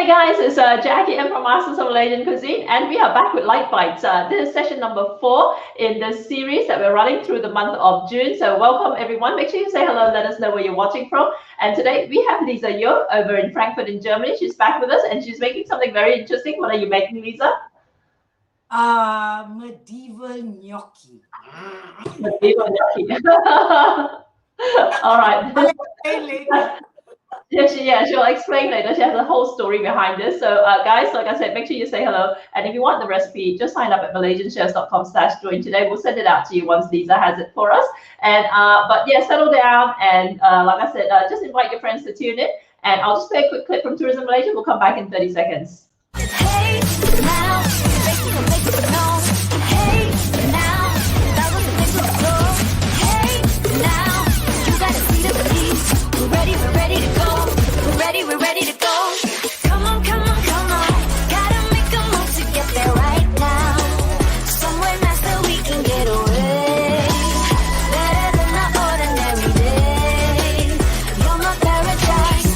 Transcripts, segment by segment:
Hey guys, it's Jackie M from Masters of Malaysian Cuisine, and we are back with Light Bites. This is session number 4 in the series that we're running through the month of June. So welcome everyone. Make sure you say hello and let us know where you're watching from. And today we have Leeza Yo over in Frankfurt in Germany. She's back with us and she's making something very interesting. What are you making, Leeza? Medieval gnocchi. Medieval gnocchi. All right. I'll explain later. Yeah, she'll explain later. She has a whole story behind this. So, guys, like I said, make sure you say hello. And if you want the recipe, just sign up at malaysianshares.com/join today. We'll send it out to you once Leeza has it for us. And but yeah, settle down. And like I said, just invite your friends to tune in. And I'll just play a quick clip from Tourism Malaysia. We'll come back in 30 seconds. Hey, now, hey, now, that was a big floor. Hey, now, you gotta see the beat. We're ready to go. We're ready to go. Come on. Gotta make a move to get there right now. Somewhere nice that we can get away. Better than the ordinary day. You're my paradise.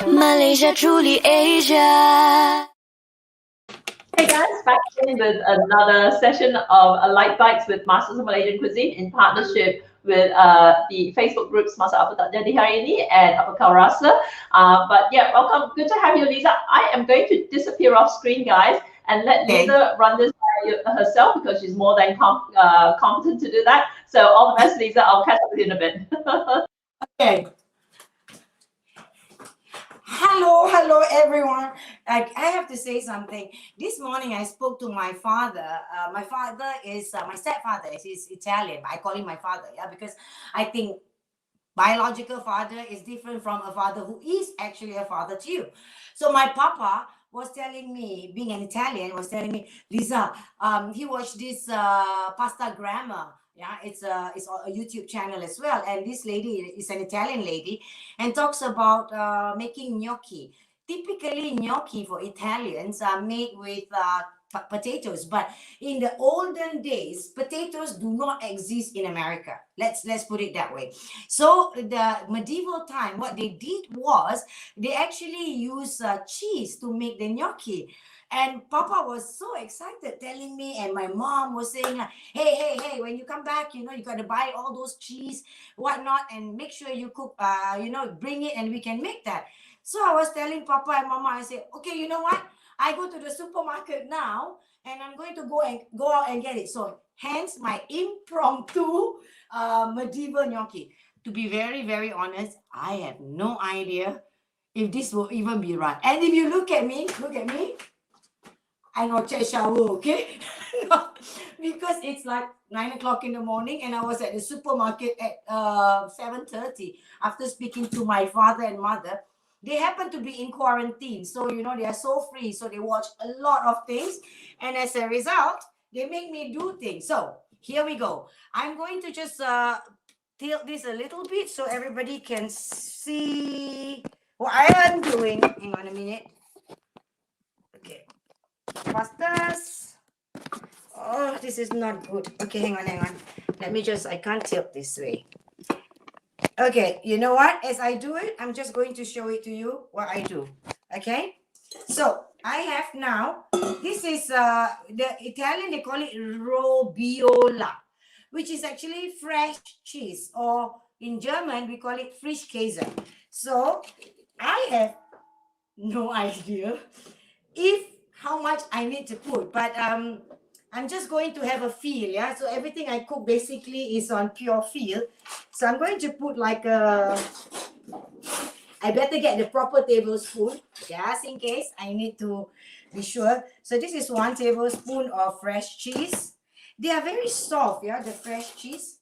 Malaysia, truly Asia. Hey guys, back in with another session of Light Bites with Masters of Malaysian Cuisine in partnership with the Facebook groups Masak Apa Tak Jadi Hari Ini and Apa Kau Rasa. But yeah, welcome. Good to have you, Leeza. I am going to disappear off screen, guys, and let Leeza run this herself because she's more than competent to do that. So all the best, Leeza. I'll catch up with you in a bit. Okay. Hello everyone. I have to say something. This morning I spoke to my father. My father is my stepfather. He's Italian. I call him my father, yeah, because I think biological father is different from a father who is actually a father to you. So my papa was telling me, being an Italian, was telling me, Leeza, he watched this pasta grammar. Yeah, it's a YouTube channel as well. And this lady is an Italian lady and talks about making gnocchi. Typically, gnocchi for Italians are made with potatoes. But in the olden days, potatoes do not exist in America. Let's put it that way. So the medieval time, what they did was they actually use cheese to make the gnocchi. And Papa was so excited telling me, and my mom was saying, hey, when you come back, you got to buy all those cheese, whatnot, and make sure you cook, bring it and we can make that. So I was telling Papa and Mama, I said, okay, you know what? I go to the supermarket now and I'm going to go out and get it. So hence my impromptu medieval gnocchi. To be very, very honest, I have no idea if this will even be right. And if you look at me, I not take shower, okay? Because it's like 9 o'clock in the morning and I was at the supermarket at 7:30 after speaking to my father and mother. They happen to be in quarantine. So, they are so free. So they watch a lot of things. And as a result, they make me do things. So here we go. I'm going to just tilt this a little bit so everybody can see what I am doing. Hang on a minute. Okay. Fastest. Oh, this is not good. Okay, hang on. Let me I can't tilt this way. Okay, you know what? As I do it, I'm just going to show it to you what I do. Okay? So, I have now, this is the Italian, they call it robiola, which is actually fresh cheese, or in German, we call it Frischkäse. So, I have no idea how much I need to put, but I'm just going to have a feel, yeah? So everything I cook basically is on pure feel. So I'm going to put like I better get the proper tablespoon, just in case I need to be sure. So this is 1 tablespoon of fresh cheese. They are very soft, yeah, the fresh cheese.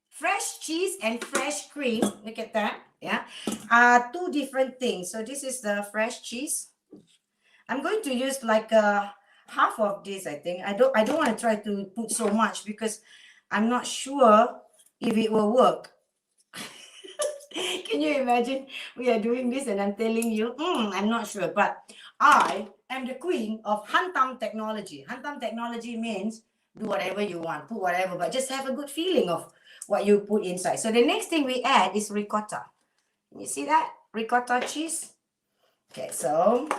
Fresh cheese and fresh cream, look at that, yeah, are 2 different things. So this is the fresh cheese. I'm going to use like half of this, I think. I don't want to try to put so much because I'm not sure if it will work. Can you imagine we are doing this and I'm telling you, I'm not sure. But I am the queen of hantam technology. Hantam technology means do whatever you want, put whatever, but just have a good feeling of what you put inside. So the next thing we add is ricotta. You see that? Ricotta cheese. Okay, so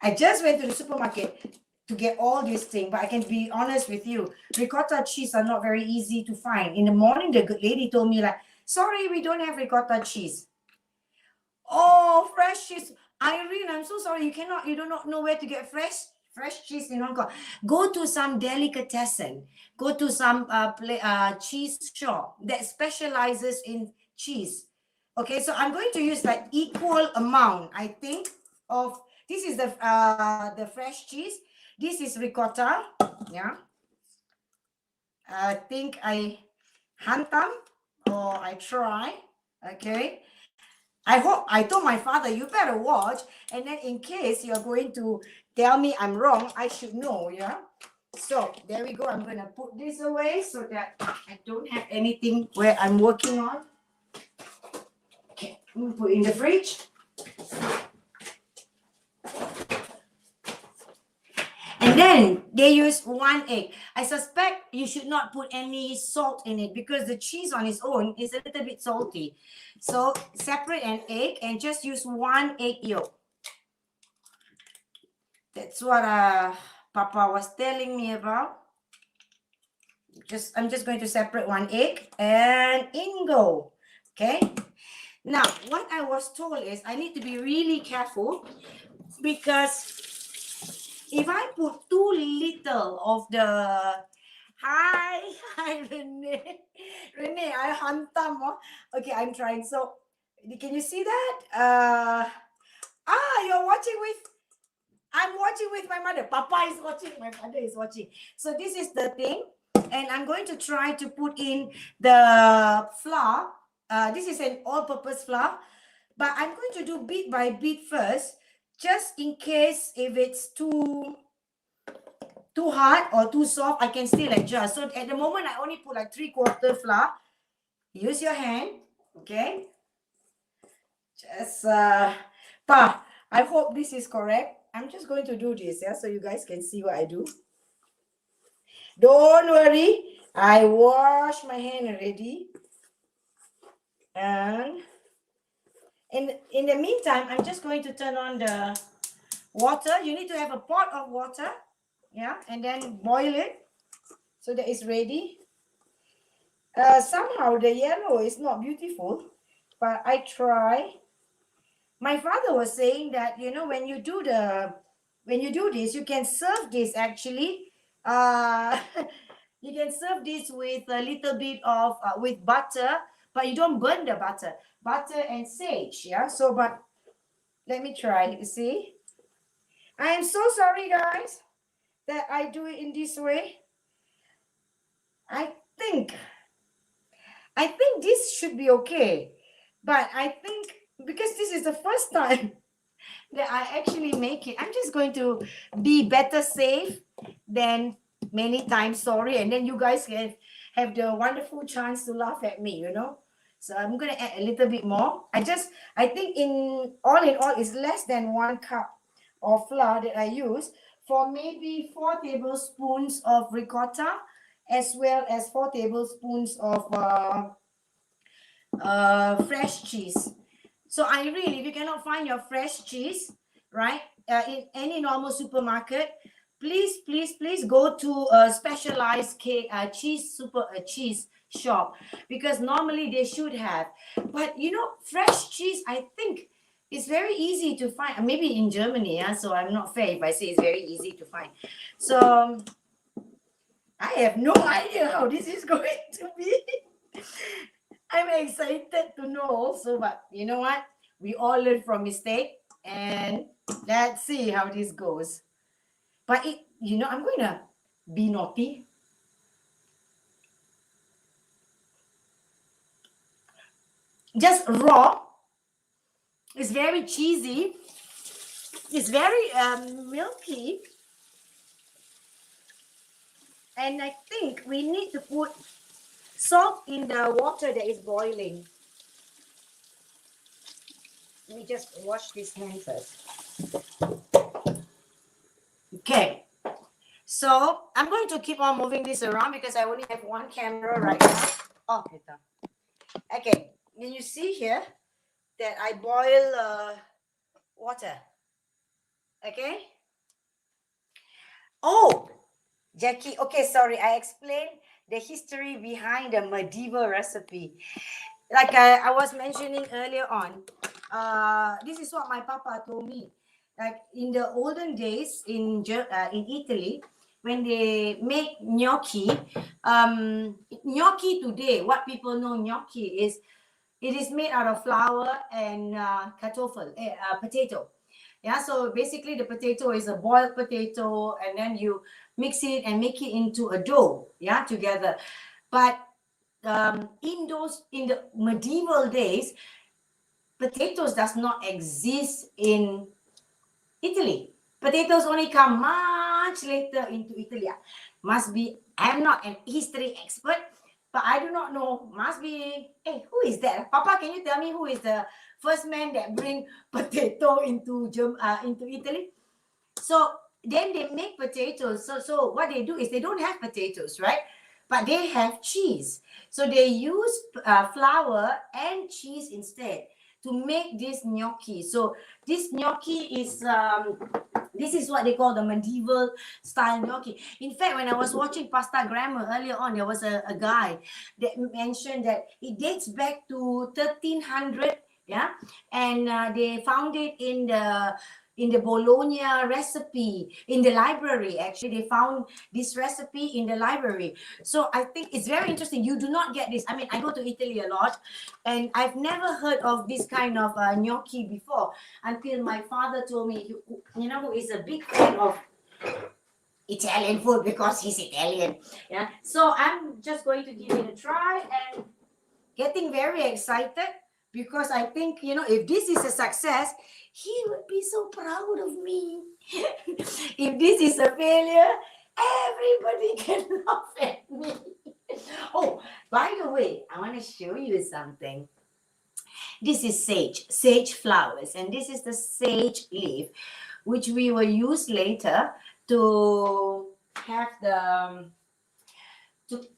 I just went to the supermarket to get all these things, but I can be honest with you, ricotta cheese are not very easy to find. In the morning, the good lady told me like, sorry, we don't have ricotta cheese. Oh, fresh cheese. Irene, I'm so sorry. You do not know where to get fresh cheese in Hong Kong. Go to some delicatessen. Go to some cheese shop that specializes in cheese. Okay, so I'm going to use like equal amount, I think, of this is the fresh cheese. This is ricotta. Yeah. I think I hantam or I try. Okay. I told my father, you better watch. And then in case you're going to tell me I'm wrong, I should know, yeah? So there we go. I'm going to put this away so that I don't have anything where I'm working on. Okay, I'm going to put in the fridge. And then they use 1 egg. I suspect you should not put any salt in it because the cheese on its own is a little bit salty. So separate an egg and just use 1 egg yolk. That's what Papa was telling me about. I'm just going to separate 1 egg and in go. Okay. Now, what I was told is I need to be really careful because if I put too little of the hi Renee, I hantam. Okay, I'm trying. So can you see that? You're watching with. I'm watching with my mother. Papa is watching. My mother is watching. So this is the thing, and I'm going to try to put in the flour. This is an all-purpose flour, but I'm going to do bit by bit first. Just in case if it's too hard or too soft, I can still adjust. So at the moment, I only put like 3/4 flour. Use your hand, okay? Just, Pa, I hope this is correct. I'm just going to do this, yeah, so you guys can see what I do. Don't worry, I wash my hand already. And in the meantime, I'm just going to turn on the water. You need to have a pot of water, yeah, and then boil it so that it's ready. Somehow the yellow is not beautiful, but I try. My father was saying that, you know, when you do this, you can serve this actually. You can serve this with a little bit of with butter, but you don't burn the butter and sage, yeah. So, but let me try. You see, I am so sorry, guys, that I do it in this way. I think this should be okay, but I think because this is the first time that I actually make it, I'm just going to be better safe than many times sorry, and then you guys can have the wonderful chance to laugh at me, you know. So I'm going to add a little bit more. I think in all it's less than 1 cup of flour that I use for maybe 4 tablespoons of ricotta, as well as 4 tablespoons of fresh cheese. So if you cannot find your fresh cheese, right, in any normal supermarket, please go to a specialized cheese shop, because normally they should have. But you know, fresh cheese, I think it's very easy to find. Maybe in Germany, yeah. So I'm not fair if I say it's very easy to find. So I have no idea how this is going to be. I'm excited to know also, but you know what? We all learn from mistake, and let's see how this goes. But I'm going to be naughty. Just raw. It's very cheesy. It's very milky. And I think we need to put salt in the water that is boiling. Let me just wash this hand first. Okay. So I'm going to keep on moving this around because I only have 1 camera right now. Oh, okay. Can you see here that I boil water. Okay. Oh, Jackie. Okay, sorry. I explained the history behind the medieval recipe. Like I was mentioning earlier on, this is what my papa told me. Like in the olden days in Italy, when they make gnocchi, gnocchi today, what people know gnocchi is, it is made out of flour and potato. Yeah, so basically the potato is a boiled potato, and then you mix it and make it into a dough, yeah, together. But in the medieval days, potatoes does not exist in Italy. Potatoes only come much later into Italy. Must be, I'm not an history expert, but I do not know. Must be, hey, who is that? Papa, can you tell me who is the first man that bring potato into Italy? So then they make potatoes. So what they do is they don't have potatoes, right? But they have cheese. So they use flour and cheese instead to make this gnocchi. So this gnocchi is this is what they call the medieval style gnocchi. In fact, when I was watching Pasta Grammar earlier on, there was a guy that mentioned that it dates back to 1300, yeah, and they found it in the Bologna recipe in the library. Actually, they found this recipe in the library. So I think it's very interesting. You do not get this. I mean, I go to Italy a lot, and I've never heard of this kind of gnocchi before until my father told me, who is a big fan of Italian food because he's Italian. Yeah. So I'm just going to give it a try and getting very excited because I think, if this is a success, he would be so proud of me. If this is a failure, everybody can laugh at me. Oh, by the way, I want to show you something. This is sage flowers, and this is the sage leaf, which we will use later to have the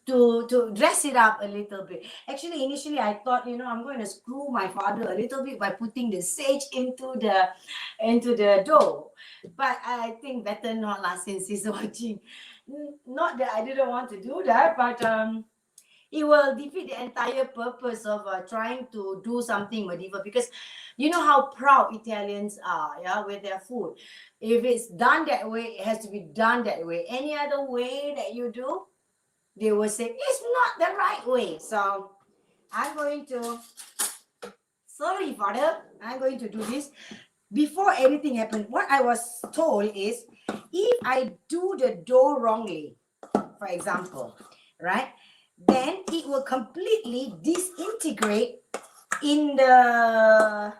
to dress it up a little bit. Actually, initially I thought, I'm going to screw my father a little bit by putting the sage into the dough, but I think better not since he's watching. Not that I didn't want to do that, but it will defeat the entire purpose of trying to do something medieval, because you know how proud Italians are, yeah, with their food. If it's done that way, it has to be done that way. Any other way that you do, they will say it's not the right way. So I'm going to, sorry, father, I'm going to do this. Before anything happened, what I was told is, if I do the dough wrongly, for example, right, then it will completely disintegrate in the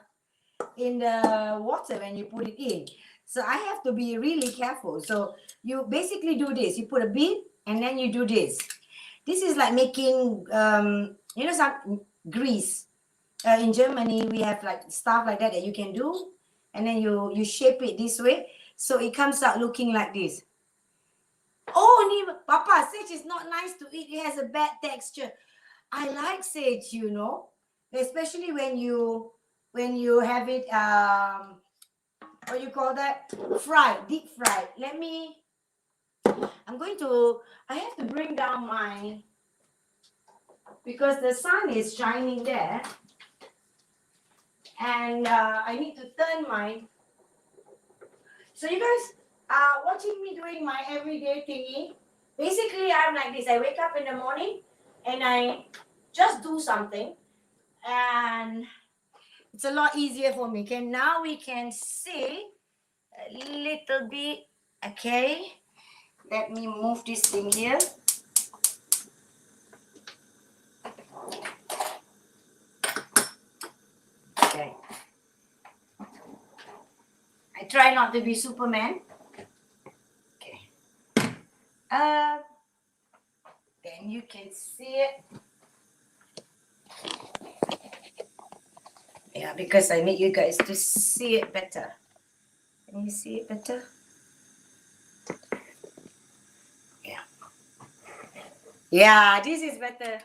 water when you put it in. So I have to be really careful. So you basically do this. You put a bit and then you do this. This is like making, some grease. In Germany, we have like stuff like that you can do. And then you shape it this way. So it comes out looking like this. Oh, Papa, sage is not nice to eat. It has a bad texture. I like sage, especially when you have it, what you call that? Fried, deep fried. I have to bring down because the sun is shining there. And I need to turn so you guys are watching me doing my everyday thingy. Basically, I'm like this. I wake up in the morning and I just do something. And it's a lot easier for me. Okay, now we can see a little bit. Okay, let me move this thing here. Okay. I try not to be Superman. Okay. Then you can see it. Yeah, because I need you guys to see it better. Can you see it better? Yeah. Yeah, this is better.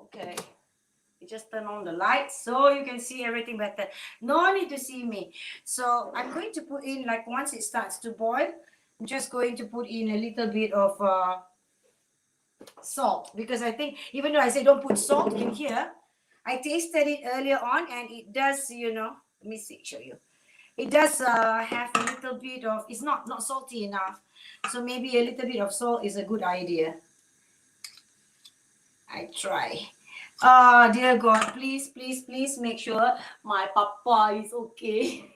Okay. You just turn on the lights so you can see everything better. No need to see me. So I'm going to put in, like, once it starts to boil, I'm just going to put in a little bit of salt, because I think, even though I say don't put salt in here, I tasted it earlier on and it does, you know, let me see, show you. It does have a little bit of, it's not salty enough. So maybe a little bit of salt is a good idea. I try. Oh, dear God, please, please, please make sure my papa is okay.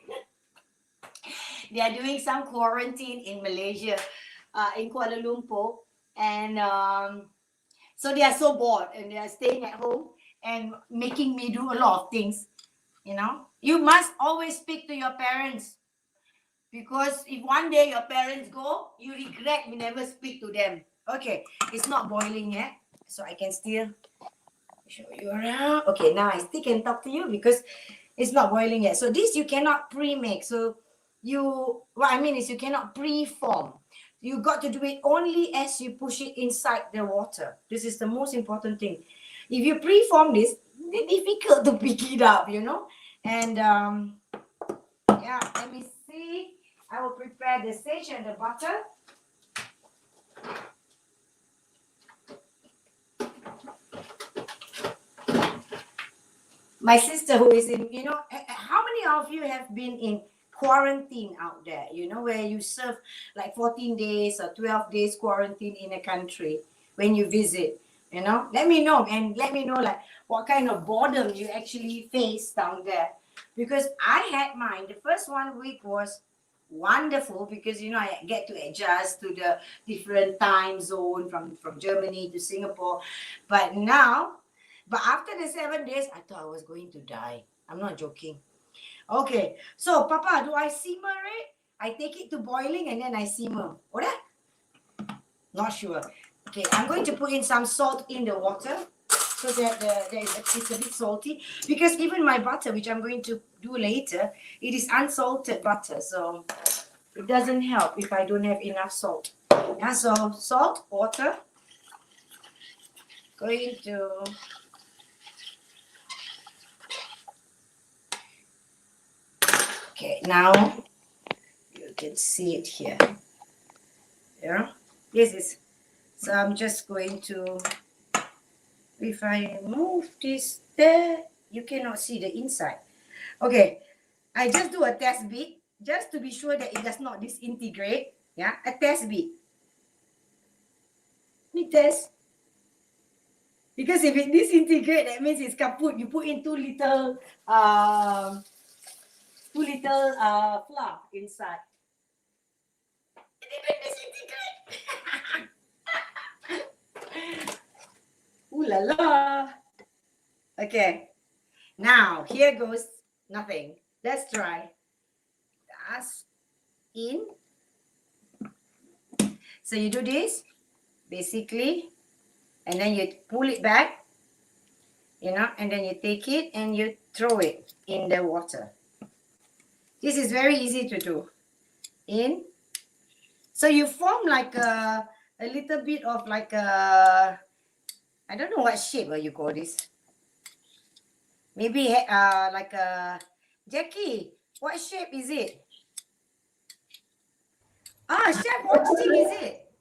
They are doing some quarantine in Malaysia, in Kuala Lumpur. And so they are so bored and they are staying at home and making me do a lot of things. You know, you must always speak to your parents, because if one day your parents go, you regret you never speak to them. Okay, it's not boiling yet, so I can still show you around. Okay, now I still can talk to you because it's not boiling yet. So this you cannot pre-make. So what I mean is you cannot pre-form. You got to do it only as you push it inside the water. This is the most important thing. If you pre-form this, it's difficult to pick it up, you know. And yeah, let me see. I will prepare the sage and the butter. My sister, who is in, you know, how many of you have been in quarantine out there, you know, where you serve like 14 days or 12 days quarantine in a country when you visit, you know? Let me know, and let me know like what kind of boredom you actually face down there. Because I had mine. The first 1 week was wonderful because, you know, I get to adjust to the different time zone from Germany to Singapore. But after the 7 days, I thought I was going to die. I'm not joking. Okay, so Papa, do I simmer it? I take it to boiling and then I simmer. Or that? Not sure. Okay, I'm going to put in some salt in the water so that it's a bit salty. Because even my butter, which I'm going to do later, it is unsalted butter. So it doesn't help if I don't have enough salt. Yeah, so salt, water. Going to... Okay, now you can see it here. Yeah, this is, so I'm just going to, if I move this there, you cannot see the inside. Okay, I just do a test beat just to be sure that it does not disintegrate. Yeah, a test beat. Me test. Because if it disintegrate, that means it's kaput. You put in too little flour inside. It didn't disintegrate. Ooh la la. Okay. Now, here goes nothing. Let's try. That's in. So you do this, basically, and then you pull it back, you know, and then you take it and you throw it in the water. This is very easy to do. In. So you form like a little bit of like a, I don't know what shape you call this. Maybe like a, Jackie, what shape is it? Chef, what stick is it?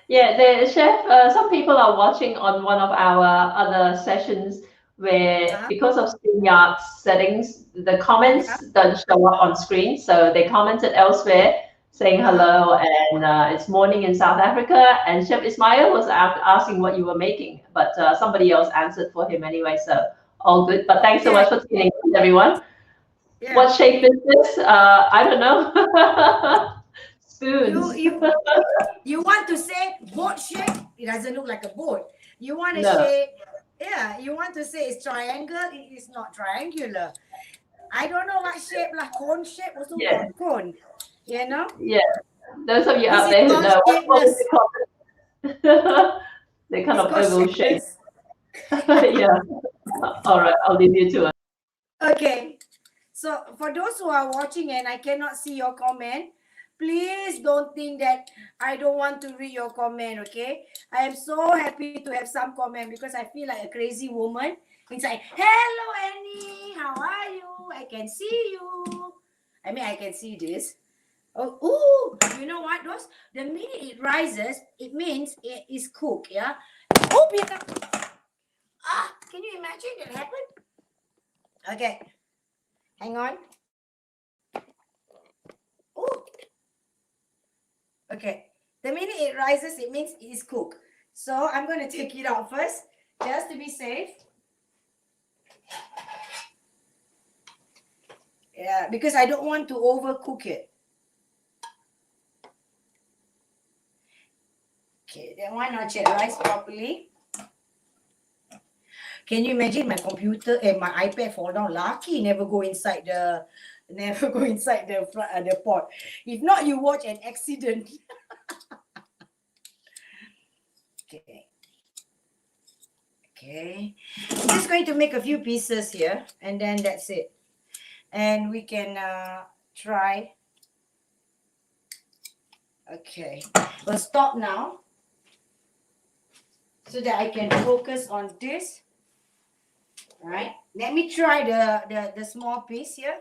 Yeah, the chef, some people are watching on one of our other sessions where, because of StreamYard settings, the comments don't show up on screen. So they commented elsewhere saying hello, and it's morning in South Africa. And Chef Ismail was asking what you were making, but somebody else answered for him anyway. So all good. But thanks so much for tuning in, everyone. Yeah. What shape is this? I don't know. Spoons. You want to say boat shape? It doesn't look like a boat. You want to say, yeah, you want to say it's triangle? It is not triangular. I don't know what shape, like cone shape, also called cone. You know? Yeah. Those of you out there who know what is it called? They're kind of oval shape. Yeah. All right, I'll leave you to it. Okay. So for those who are watching and I cannot see your comment, please don't think that I don't want to read your comment, okay? I am so happy to have some comment because I feel like a crazy woman It's like, hello Annie, how are you? I can see you. I mean, I can see this. Oh, ooh, you know what? Those the minute it rises, it means it is cooked. Yeah. Oh, Peter. Can you imagine that happened? Okay. Hang on. Oh. Okay. The minute it rises, it means it is cooked. So I'm going to take it out first, just to be safe. Yeah, because I don't want to overcook it. Okay, then why not check rice properly? Can you imagine my computer and my iPad fall down? Lucky never go inside the the pot. If not, you watch an accident. Okay. Okay. I'm just going to make a few pieces here, and then that's it. And we can try. Okay. We'll stop now so that I can focus on this. All right. Let me try the small piece here.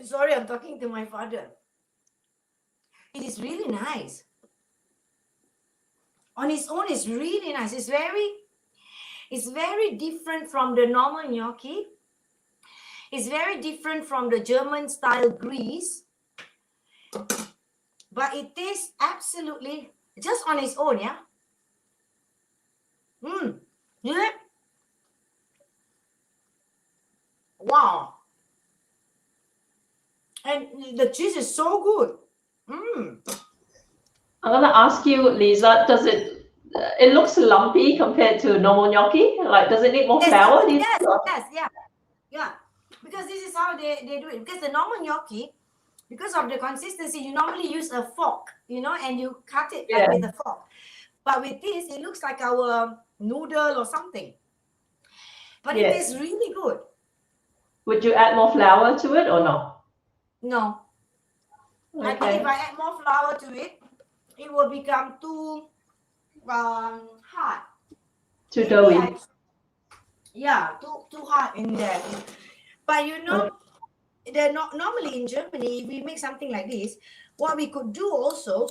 Sorry, I'm talking to my father. It is really nice. On its own, it's really nice. It's very different from the normal gnocchi. It's very different from the German style grease. But it tastes absolutely just on its own, yeah? Yeah. Wow. And the cheese is so good. I'm gonna ask you, Leeza, does it looks lumpy compared to normal gnocchi? Like, does it need more flour? Yeah. Because this is how they do it. Because the normal gnocchi, because of the consistency, you normally use a fork, and you cut it like with a fork. But with this, it looks like our noodle or something. But it is really good. Would you add more flour to it or not? No. Okay. I think if I add more flour to it, it will become too hard. Too doughy. Too hard in there. But normally in Germany, we make something like this. What we could do also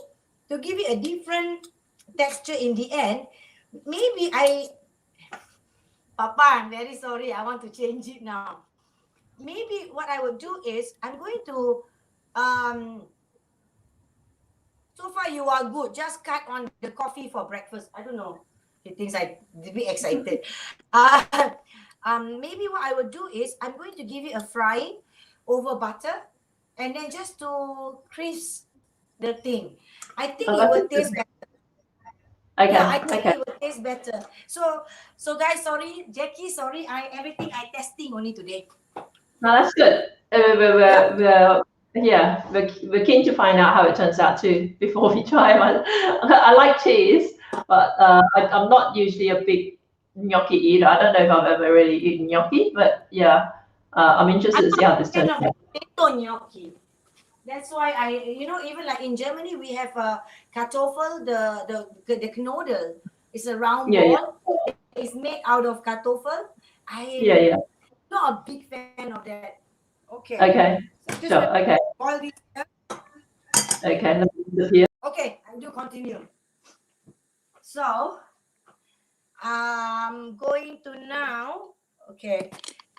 to give it a different texture in the end, maybe Papa, I'm very sorry. I want to change it now. Maybe what I would do is I'm going to so far you are good. Just cut on the coffee for breakfast. I don't know. He thinks I'm a bit excited. Maybe what I would do is I'm going to give it a frying over butter, and then just to crisp the thing. I think it will taste better. Okay. Yeah, I think it will taste better. So guys, sorry, Jackie, sorry. Everything I testing only today. No, that's good. We're keen to find out how it turns out too before we try one. I like cheese, but I'm not usually a big gnocchi eater. I don't know if I've ever really eaten gnocchi, but I'm interested to see how this turns out. Potato gnocchi. That's why even like in Germany, we have a kartoffel, the knödel. It's a round ball. Yeah. It's made out of kartoffel. I'm not a big fan of that. Okay. Okay. So sure. Okay. All these. Okay. Let me just here. Okay, I do continue. So I'm going to now. Okay.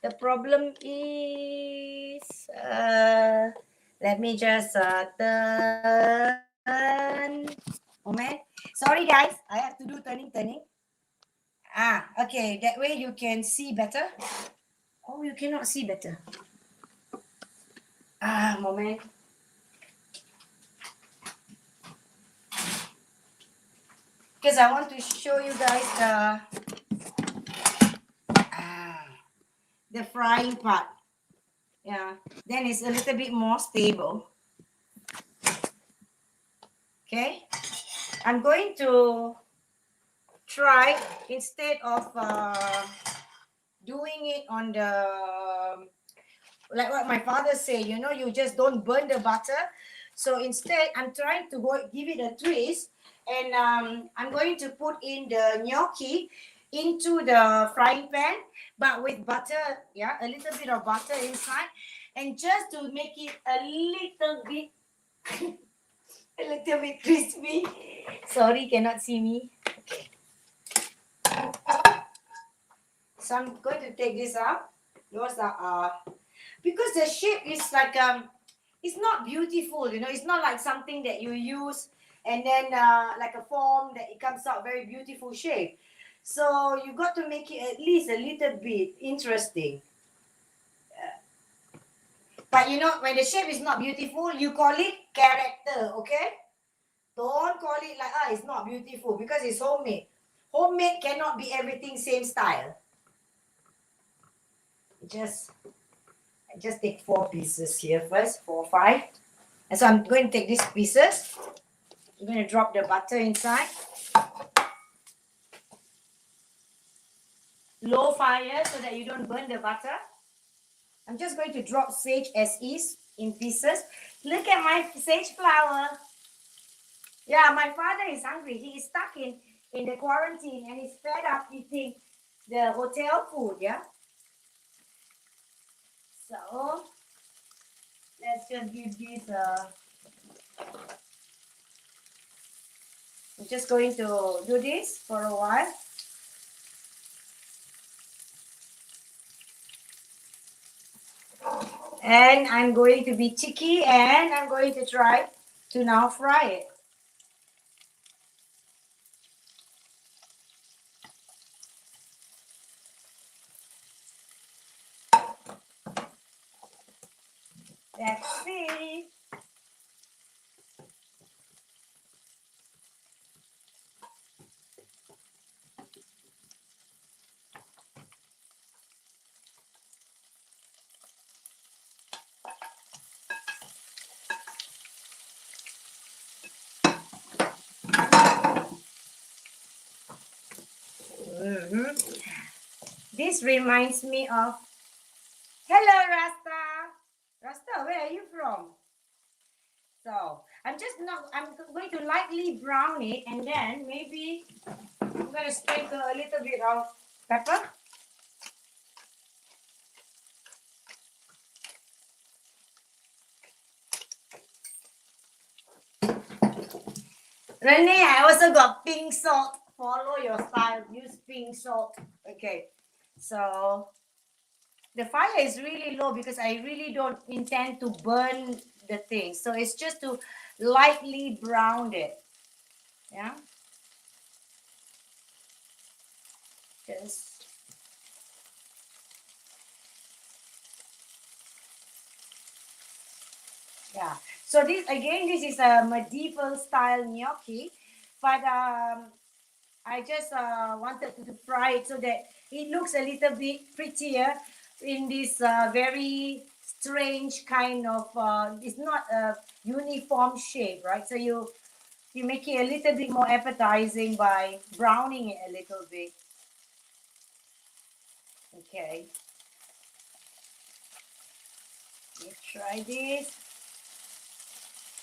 The problem is. Let me just turn. Moment. Sorry, guys. I have to do turning. Okay. That way you can see better. Oh, you cannot see better. Moment. Because I want to show you guys the frying part. Yeah, then it's a little bit more stable. Okay, I'm going to try, instead of doing it on the like what my father said, you know, you just don't burn the butter. So instead, I'm trying to give it a twist, and I'm going to put in the gnocchi into the frying pan, but with butter, yeah, a little bit of butter inside, and just to make it a little bit, a little bit crispy. Sorry, cannot see me. Okay. So I'm going to take this out. Those are because the shape is like it's not beautiful, you know. It's not like something that you use and then like a form that it comes out very beautiful shape. So you got to make it at least a little bit interesting. But you know, when the shape is not beautiful, you call it character, okay? Don't call it like it's not beautiful because it's homemade. Homemade cannot be everything same style. Just take 4 pieces here first, 4, 5. And so I'm going to take these pieces. I'm going to drop the butter inside. Low fire so that you don't burn the butter. I'm just going to drop sage as is in pieces. Look at my sage flower. Yeah, my father is hungry. He is stuck in the quarantine and he's fed up eating the hotel food, yeah? So, let's just give this I'm just going to do this for a while. And I'm going to be cheeky and I'm going to try to now fry it. Let's see. This reminds me of, hello Rasta. Rasta, where are you from? So I'm going to lightly brown it and then maybe I'm going to sprinkle a little bit of pepper. Renee, I also got pink salt. Follow your style. Use pink salt. Okay. So the fire is really low because I really don't intend to burn the thing. So it's just to lightly brown it. Yeah. Just yeah. So this is a medieval style gnocchi, but I just wanted to fry it so that it looks a little bit prettier in this very strange kind of, it's not a uniform shape, right? So you make it a little bit more appetizing by browning it a little bit. Okay. Let's try this.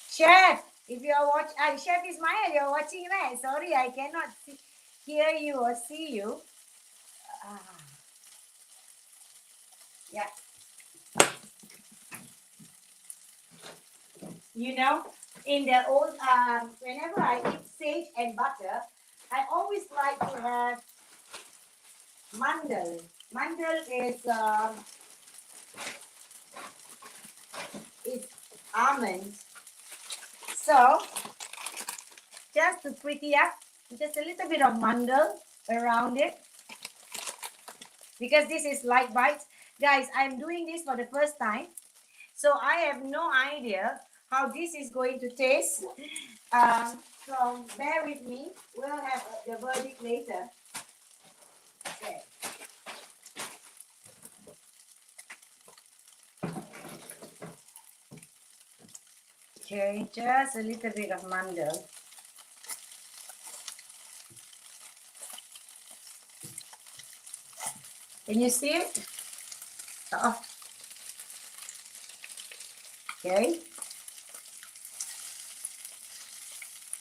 Chef, if you are watching, Chef Ismail, you're watching, right? Sorry, I cannot hear you or see you. Yeah. You know, in the old, whenever I eat sage and butter, I always like to have mandel. Mandel is almonds. So, just to pretty up, just a little bit of mandel around it. Because this is light bites. Guys, I'm doing this for the first time. So, I have no idea how this is going to taste. So, bear with me. We'll have the verdict later. Okay. Okay, just a little bit of mandel. Can you see it? Oh. Okay.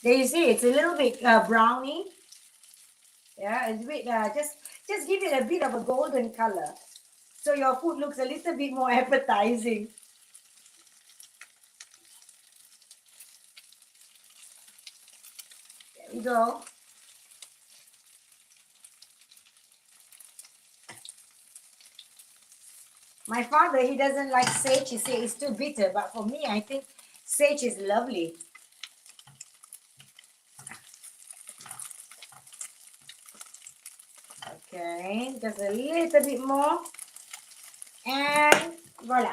There you see, it's a little bit browny. Yeah, it's a bit, just give it a bit of a golden color. So your food looks a little bit more appetizing. There we go. My father, he doesn't like sage. He says it's too bitter. But for me, I think sage is lovely. Okay, just a little bit more. And voila.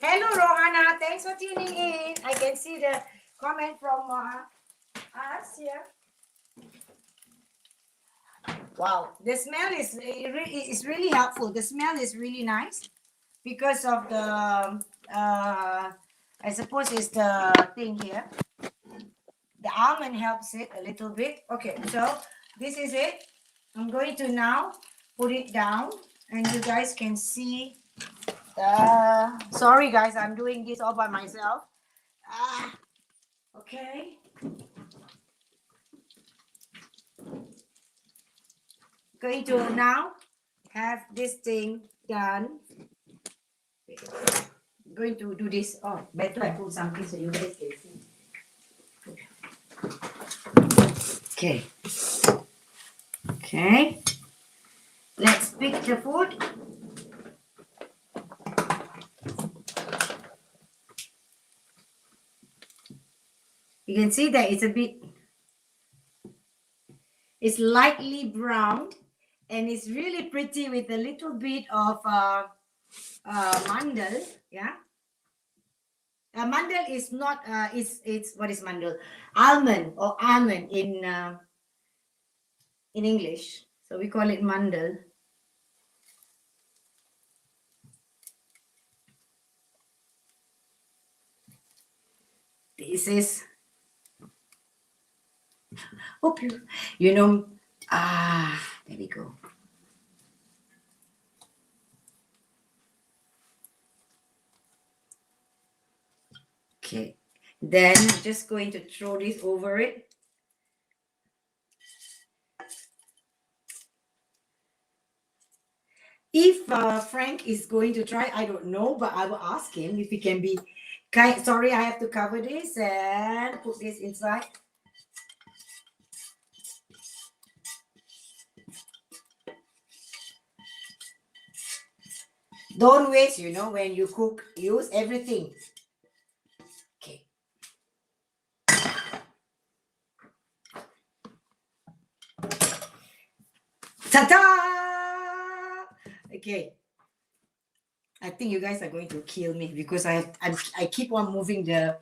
Hello, Rohana. Thanks for tuning in. I can see the comment from us here. Wow, the smell is really helpful. The smell is really nice because of the I suppose it's the thing here. The almond helps it a little bit. Okay, so this is it. I'm going to now put it down, and you guys can see. Sorry, guys, I'm doing this all by myself. Okay. Going to now have this thing done. I'm going to do this. Oh, better I put something so you guys can see. Okay. Okay. Let's pick the food. You can see that it's lightly browned, and it's really pretty with a little bit of mandel. Yeah. Mandel is not it's what is mandel? Almond or almond in English. So we call it mandel. This is hope you know there we go. Okay, then I'm just going to throw this over it. If Frank is going to try, I don't know, but I will ask him if he can be kind. Sorry, I have to cover this and put this inside. Don't waste, when you cook, use everything. Okay. Ta-da! Okay. I think you guys are going to kill me because I keep on moving the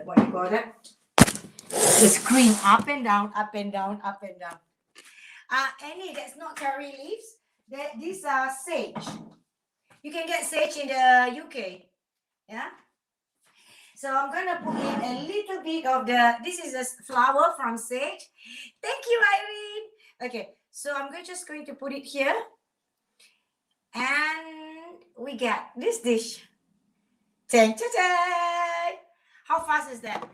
what do you call that? The screen up and down, up and down, up and down. Annie, that's not curry leaves. These are sage. You can get sage in the UK. Yeah. So I'm gonna put in a little bit of this is a flower from sage. Thank you, Irene. Okay, so I'm just going to put it here. And we get this dish. How fast is that?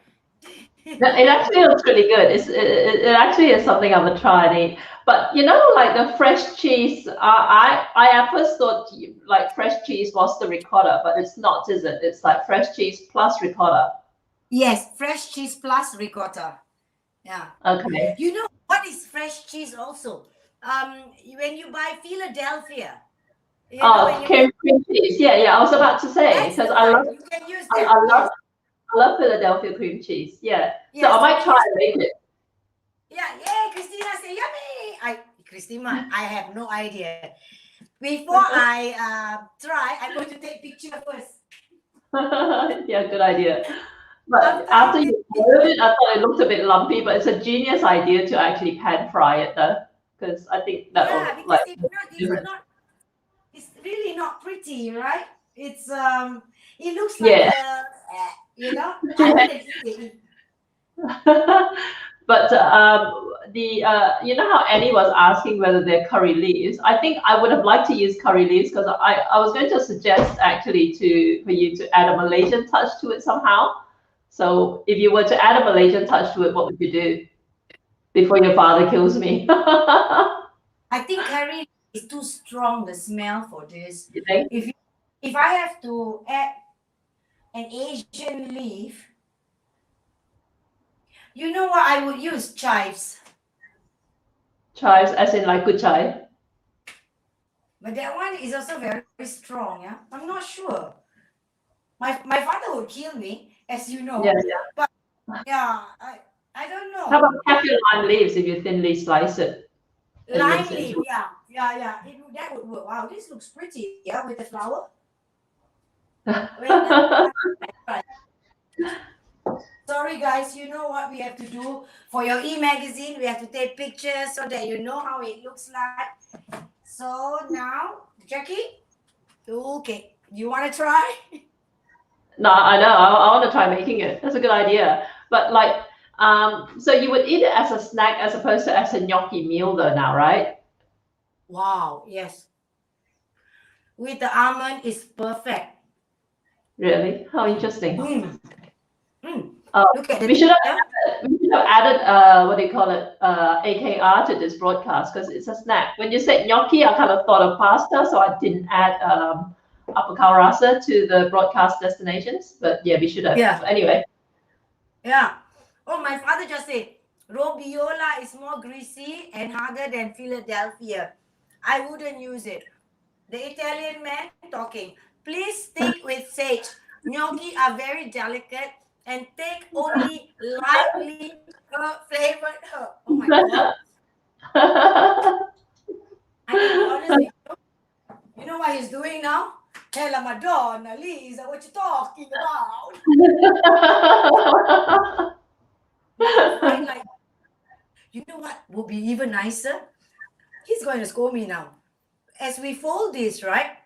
It actually looks really good. It actually is something I would try and eat. But like the fresh cheese, I at first thought like fresh cheese was the ricotta, but it's not, is it? It's like fresh cheese plus ricotta. Yes, fresh cheese plus ricotta. Yeah. Okay. You know what is fresh cheese also? When you buy Philadelphia. Cream cheese. Yeah. I was about to say because I love. You can use that. I love Philadelphia cream cheese. Yeah. So I might try and make it. Yeah. Christina say yummy. Christina, I have no idea. Before I try, I'm going to take picture first. Yeah, good idea. But after you boiled it, I thought it looked a bit lumpy, but it's a genius idea to actually pan fry it though, because I think that will it's really not pretty, right? It's it looks like But you know how Annie was asking whether they're curry leaves. I think I would have liked to use curry leaves because I was going to suggest actually for you to add a Malaysian touch to it somehow. So if you were to add a Malaysian touch to it, what would you do before your father kills me? I think curry is too strong, the smell for this. You think? If I have to add an Asian leaf, you know what I would use? Chives. Chives, as in like good chai. But that one is also very, very strong, yeah? I'm not sure. My father would kill me, as you know. Yeah. But yeah, I don't know. How about kaffir lime leaves if you thinly slice it? Lime leaf, yeah. That would work. Wow, this looks pretty, yeah, with the flower. Sorry guys, you know what we have to do for your e-magazine? We have to take pictures so that you know how it looks like. So now, Jackie, okay, you want to try? No, I know. I want to try making it. That's a good idea. But like, so you would eat it as a snack as opposed to as a gnocchi meal though now, right? Wow, yes. With the almond is perfect. Really? How interesting. Look at We should have added, what do you call it, AKR to this broadcast because it's a snack. When you said gnocchi, I kind of thought of pasta, so I didn't add apakau rasa to the broadcast destinations. But yeah, we should have. Yeah. Anyway. Yeah. Oh, my father just said, Robiola is more greasy and harder than Philadelphia. I wouldn't use it. The Italian man talking. Please stick with sage. Gnocchi are very delicate and take only lightly flavored herb. Oh my God. I mean, honestly, you know what he's doing now? Hella Madonna, Leeza, what you talking about? Like, you know what would be even nicer? He's going to scold me now. As we fold this, right?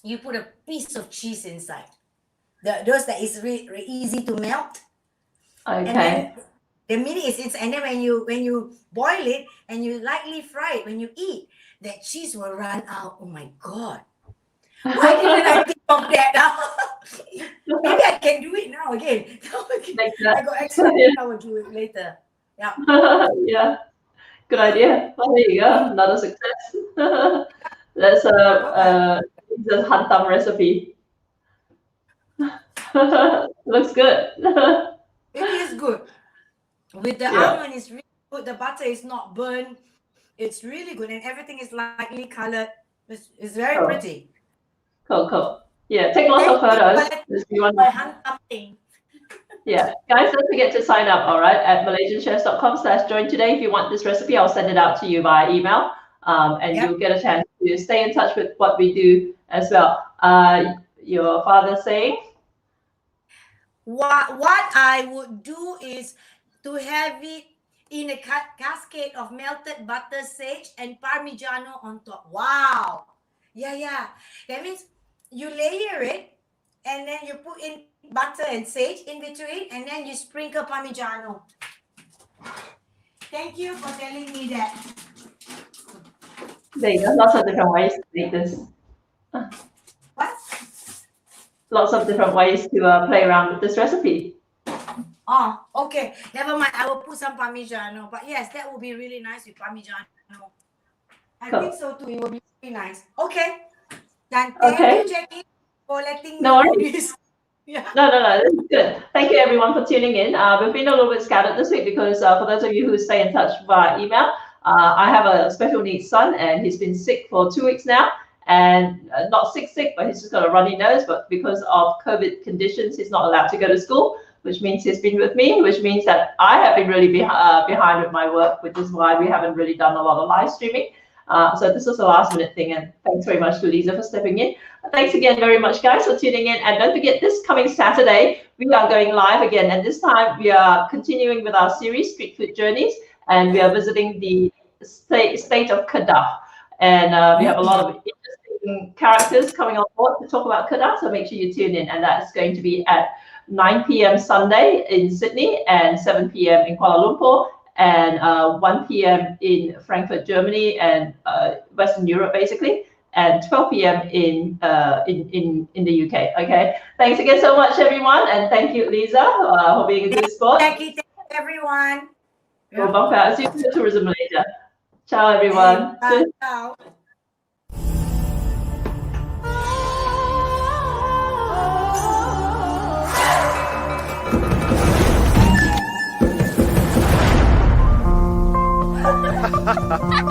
You put a piece of cheese inside. Those that is really easy to melt. Okay. And then the minute it's inside, and then when you boil it and you lightly fry it, when you eat, that cheese will run out. Oh my God. Why didn't I think of that? Maybe I can do it now again. I got extra. I will do it later. Yeah. Yeah. Good idea. Well, there you go. Another success. That's the hantam recipe. Looks good. It is good. With the almond, it's really good. The butter is not burnt. It's really good, and everything is lightly colored. It's very pretty. Cool. Yeah, take lots of photos. Yeah, guys, don't forget to sign up, all right, at malaysianchefs.com/join today. If you want this recipe, I'll send it out to you via email, and you'll get a chance to stay in touch with what we do as well. Your father saying? What I would do is to have it in a cascade of melted butter, sage, and Parmigiano on top. Wow. Yeah. That means you layer it, and then you put in butter and sage in between, and then you sprinkle Parmigiano. Thank you for telling me that. There you go. Lots of different ways to make this. What? Lots of different ways to play around with this recipe. Oh, okay. Never mind. I will put some Parmigiano. But yes, that would be really nice with Parmigiano. I think so too. It would be really nice. Okay. Then thank you, Jackie, for letting me know this. Yeah. No, this is good. Thank you everyone for tuning in. We've been a little bit scattered this week because for those of you who stay in touch via email, I have a special needs son and he's been sick for 2 weeks now. And not sick, but he's just got a runny nose. But because of COVID conditions, he's not allowed to go to school, which means he's been with me, which means that I have been really behind with my work, which is why we haven't really done a lot of live streaming. So this was a last minute thing, and thanks very much to Leeza for stepping in. Thanks again very much, guys, for tuning in. And don't forget, this coming Saturday, we are going live again. And this time we are continuing with our series, Street Food Journeys, and we are visiting the state of Kedah. And we have a lot of interesting characters coming on board to talk about Kedah, so make sure you tune in. And that's going to be at 9 p.m. Sunday in Sydney and 7 p.m. in Kuala Lumpur. and 1 p.m. in Frankfurt, Germany, and Western Europe, basically, and 12 p.m. in the UK. Okay, thanks again so much, everyone, and thank you, Leeza, for being a good sport. Thank you, everyone. Well, bye. See you in Tourism Malaysia. Ciao, everyone. Ciao. Ha ha ha!